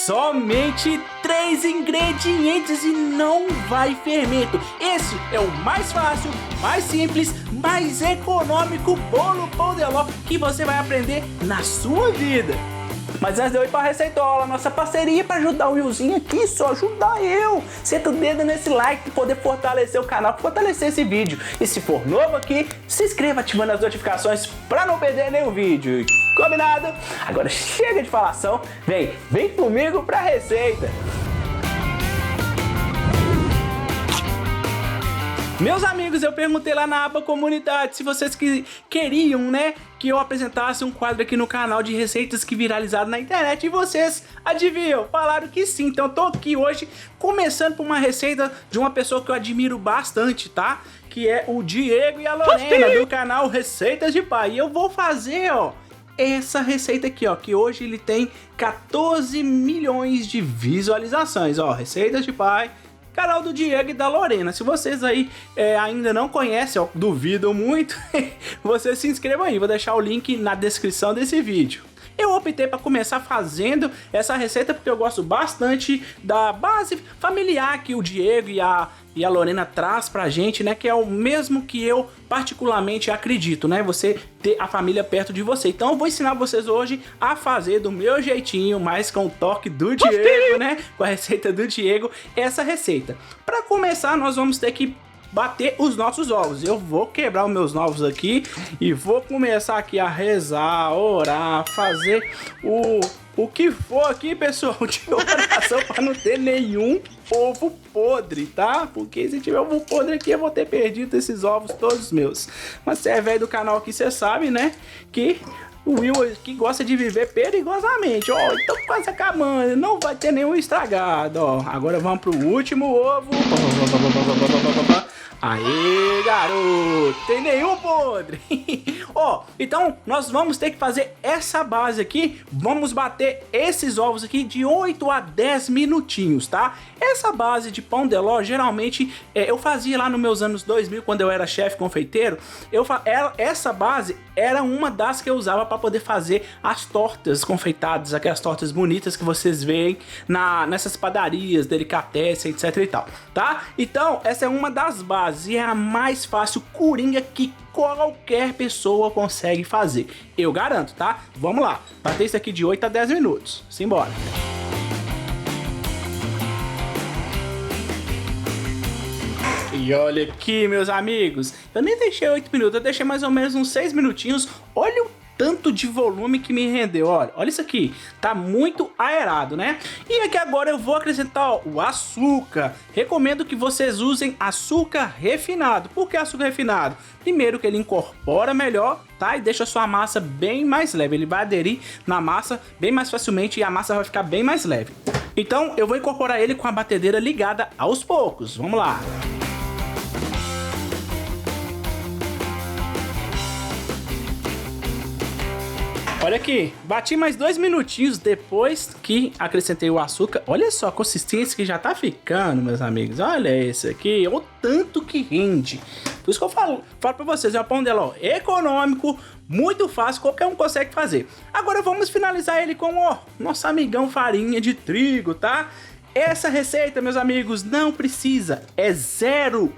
somente 3 ingredientes e não vai fermento. Esse é o mais fácil, mais simples, mais econômico bolo Pão de Ló que você vai aprender na sua vida. Mas antes de eu ir para a Receitola, nossa parceria para ajudar o Willzinho aqui, só ajudar eu. Senta o dedo nesse like para poder fortalecer o canal, fortalecer esse vídeo. E se for novo aqui, se inscreva ativando as notificações para não perder nenhum vídeo. Combinado? Agora chega de falação, vem comigo para a receita. Meus amigos, eu perguntei lá na aba comunidade se vocês queriam, né, que eu apresentasse um quadro aqui no canal de receitas que viralizaram na internet e vocês, adivinham, falaram que sim. Então eu tô aqui hoje começando por uma receita de uma pessoa que eu admiro bastante, tá? Que é o Diego e a Lorena do canal Receitas de Pai. E eu vou fazer, ó, essa receita aqui, ó, que hoje ele tem 14 milhões de visualizações, ó, Receitas de Pai, canal do Diego e da Lorena. Se vocês aí ainda não conhecem, ó, duvido muito, vocês se inscrevam aí, vou deixar o link na descrição desse vídeo. Eu optei para começar fazendo essa receita porque eu gosto bastante da base familiar que o Diego e a Lorena traz pra gente, né? Que é o mesmo que eu particularmente acredito, né? Você ter a família perto de você. Então eu vou ensinar vocês hoje a fazer do meu jeitinho, mas com o toque do Diego, né? Com a receita do Diego, essa receita. Para começar, nós vamos ter que bater os nossos ovos. Eu vou quebrar os meus ovos aqui e vou começar aqui a rezar, orar, fazer o que for aqui, pessoal, de oração para não ter nenhum ovo podre, tá? Porque se tiver ovo podre aqui, eu vou ter perdido esses ovos todos meus. Mas se é velho do canal aqui, você sabe, né? Que o Will aqui gosta de viver perigosamente. Ó, então quase acabando, não vai ter nenhum estragado, ó. Agora vamos pro último ovo. Aê, garoto, tem nenhum podre. Ó, então nós vamos ter que fazer essa base aqui. Vamos bater esses ovos aqui de 8 a 10 minutinhos, tá? Essa base de Pão de Ló, geralmente, eu fazia lá nos meus anos 2000, quando eu era chefe confeiteiro. Essa base era uma das que eu usava para poder fazer as tortas confeitadas, aquelas tortas bonitas que vocês veem nessas padarias, delicatessen, etc e tal, tá? Então, essa é uma das bases e é a mais fácil coringa que qualquer pessoa consegue fazer. Eu garanto, tá? Vamos lá, bater isso aqui de 8 a 10 minutos. Simbora. E olha aqui, meus amigos, eu nem deixei 8 minutos, eu deixei mais ou menos uns 6 minutinhos. Olha o tanto de volume que me rendeu, olha isso aqui, tá muito aerado, né? E aqui agora eu vou acrescentar, ó, o açúcar. Recomendo que vocês usem açúcar refinado. Por que açúcar refinado? Primeiro que ele incorpora melhor, tá? E deixa a sua massa bem mais leve, ele vai aderir na massa bem mais facilmente e a massa vai ficar bem mais leve. Então eu vou incorporar ele com a batedeira ligada aos poucos, vamos lá. Olha aqui, bati mais 2 minutinhos depois que acrescentei o açúcar. Olha só a consistência que já tá ficando, meus amigos. Olha esse aqui, o tanto que rende. Por isso que eu falo pra vocês, é um Pão de Ló econômico, muito fácil, qualquer um consegue fazer. Agora vamos finalizar ele com o nosso amigão farinha de trigo, tá? Essa receita, meus amigos, não precisa, é zero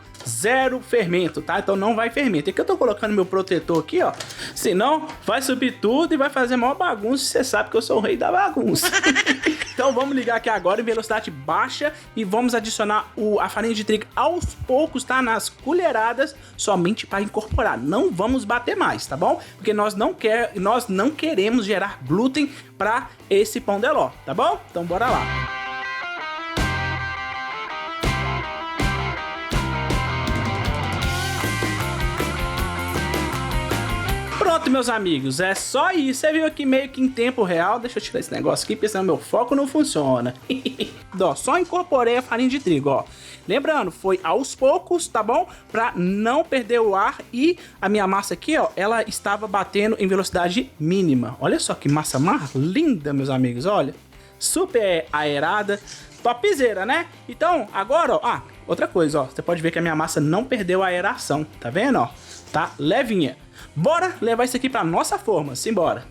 fermento, tá? Então não vai fermento. É que eu tô colocando meu protetor aqui, ó. Senão vai subir tudo e vai fazer maior bagunça. Você sabe que eu sou o rei da bagunça. Então vamos ligar aqui agora em velocidade baixa e vamos adicionar a farinha de trigo aos poucos, tá? Nas colheradas, somente para incorporar. Não vamos bater mais, tá bom? Porque nós não queremos gerar glúten para esse Pão de Ló, tá bom? Então bora lá. Pronto, meus amigos, é só isso. Você viu aqui meio que em tempo real. Deixa eu tirar esse negócio aqui, porque senão meu foco não funciona. Ó, só incorporei a farinha de trigo, ó. Lembrando, foi aos poucos, tá bom? Pra não perder o ar. E a minha massa aqui, ó, ela estava batendo em velocidade mínima. Olha só que massa mais linda, meus amigos, olha. Super aerada, topzera, né? Então, agora, ó, outra coisa, ó. Você pode ver que a minha massa não perdeu a aeração, tá vendo, ó? Tá levinha. Bora levar isso aqui pra nossa forma, simbora.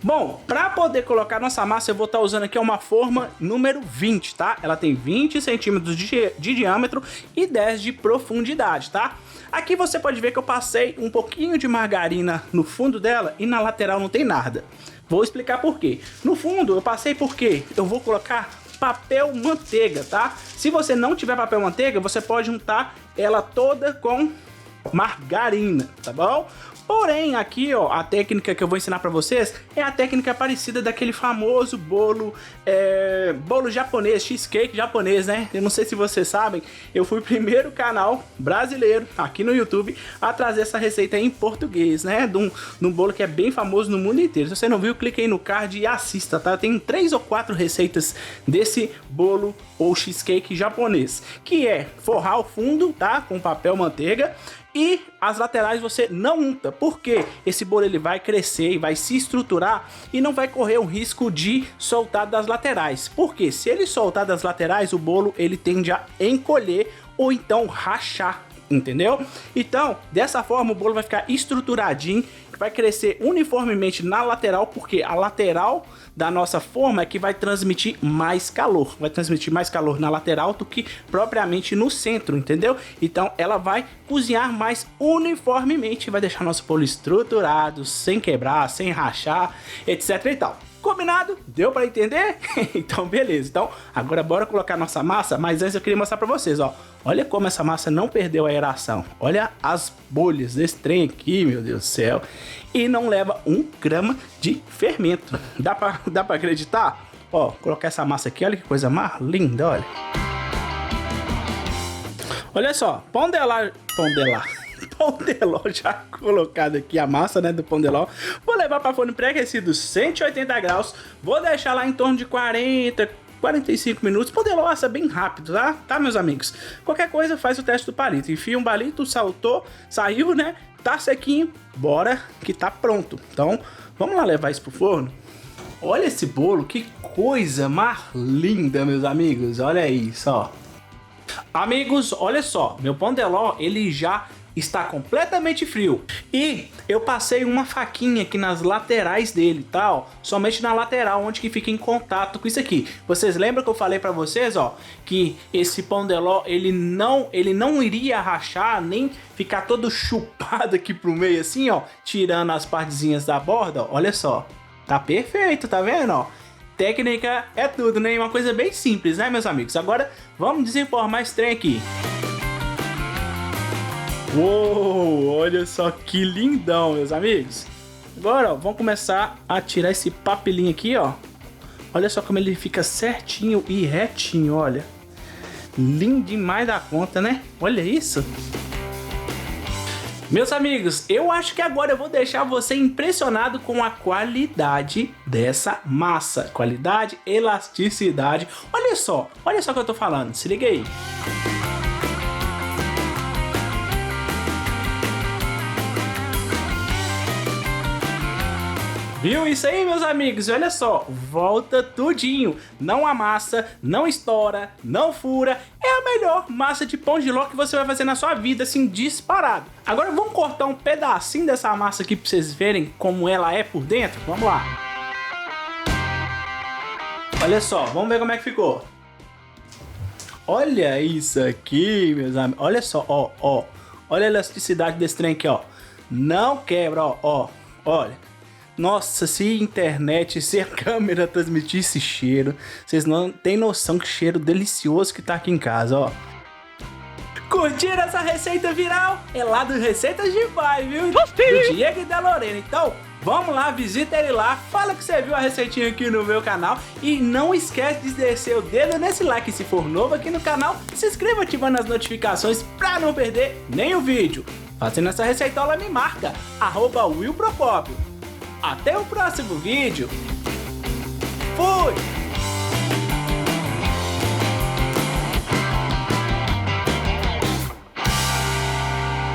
Bom, para poder colocar nossa massa, eu vou estar usando aqui uma forma número 20, tá? Ela tem 20 centímetros de diâmetro e 10 de profundidade, tá? Aqui você pode ver que eu passei um pouquinho de margarina no fundo dela e na lateral não tem nada. Vou explicar por quê. No fundo eu passei porque eu vou colocar papel manteiga, tá? Se você não tiver papel manteiga, você pode untar ela toda com margarina, tá bom? Porém, aqui, ó, a técnica que eu vou ensinar pra vocês é a técnica parecida daquele famoso bolo japonês, cheesecake japonês, né? Eu não sei se vocês sabem, eu fui o primeiro canal brasileiro aqui no YouTube a trazer essa receita em português, né? De um bolo que é bem famoso no mundo inteiro. Se você não viu, clique aí no card e assista, tá? Tem 3 ou 4 receitas desse bolo ou cheesecake japonês, que é forrar o fundo, tá? Com papel manteiga. E as laterais você não unta, porque esse bolo ele vai crescer e vai se estruturar e não vai correr o risco de soltar das laterais. Porque se ele soltar das laterais, o bolo ele tende a encolher ou então rachar, entendeu? Então, dessa forma o bolo vai ficar estruturadinho, vai crescer uniformemente na lateral, porque a lateral da nossa forma é que vai transmitir mais calor. Vai transmitir mais calor na lateral do que propriamente no centro, entendeu? Então ela vai cozinhar mais uniformemente, vai deixar nosso bolo estruturado, sem quebrar, sem rachar, etc e tal. Combinado? Deu para entender? Então beleza, então agora bora colocar nossa massa, mas antes eu queria mostrar para vocês, ó. Olha como essa massa não perdeu a aeração, olha as bolhas desse trem aqui, meu Deus do céu, e não leva 1 grama de fermento. Dá pra acreditar? Ó, colocar essa massa aqui, olha que coisa mais linda, olha. Olha só, pão de ló já colocado aqui, a massa, né, do pão de ló. Vou levar para forno pré-aquecido 180 graus. Vou deixar lá em torno de 45 minutos. Pão de ló assa bem rápido, tá, meus amigos? Qualquer coisa faz o teste do palito. Enfia um palito, saltou, saiu, né? Tá sequinho, bora que tá pronto. Então, vamos lá levar isso pro forno. Olha esse bolo, que coisa mais linda, meus amigos. Olha isso, ó. Amigos, olha só, meu pão de ló, ele já está completamente frio e eu passei uma faquinha aqui nas laterais dele, tal, somente na lateral, onde que fica em contato com isso aqui. Vocês lembram que eu falei para vocês, ó, que esse pão de ló ele não iria rachar nem ficar todo chupado aqui pro meio assim, ó, tirando as partezinhas da borda, ó. Olha só, tá perfeito, tá vendo, ó? Técnica é tudo, né? Uma coisa bem simples, né, meus amigos? Agora vamos desenformar esse trem aqui. Uou, olha só que lindão, meus amigos. Agora, ó, vamos começar a tirar esse papelinho aqui, ó. Olha só como ele fica certinho e retinho, olha. Lindo demais da conta, né? Olha isso. Meus amigos, eu acho que agora eu vou deixar você impressionado com a qualidade dessa massa. Qualidade, elasticidade. Olha só o que eu tô falando. Se liga aí. Viu isso aí, meus amigos? Olha só, volta tudinho. Não amassa, não estoura, não fura. É a melhor massa de pão de ló que você vai fazer na sua vida, assim, disparado. Agora vamos cortar um pedacinho dessa massa aqui pra vocês verem como ela é por dentro. Vamos lá. Olha só, vamos ver como é que ficou. Olha isso aqui, meus amigos. Olha só, ó. Olha a elasticidade desse trem aqui, ó. Não quebra, ó. Olha. Nossa, se internet, se a câmera transmitir esse cheiro, vocês não tem noção que cheiro delicioso que tá aqui em casa, ó. Curtiram essa receita viral? É lá do Receitas de Pai, viu? Do Diego e da Lorena. Então, vamos lá, visita ele lá, fala que você viu a receitinha aqui no meu canal e não esquece de descer o dedo nesse like se for novo aqui no canal, se inscreva ativando as notificações pra não perder nenhum vídeo. Fazendo essa receitola me marca, @WillProcópio. Até o próximo vídeo. Fui!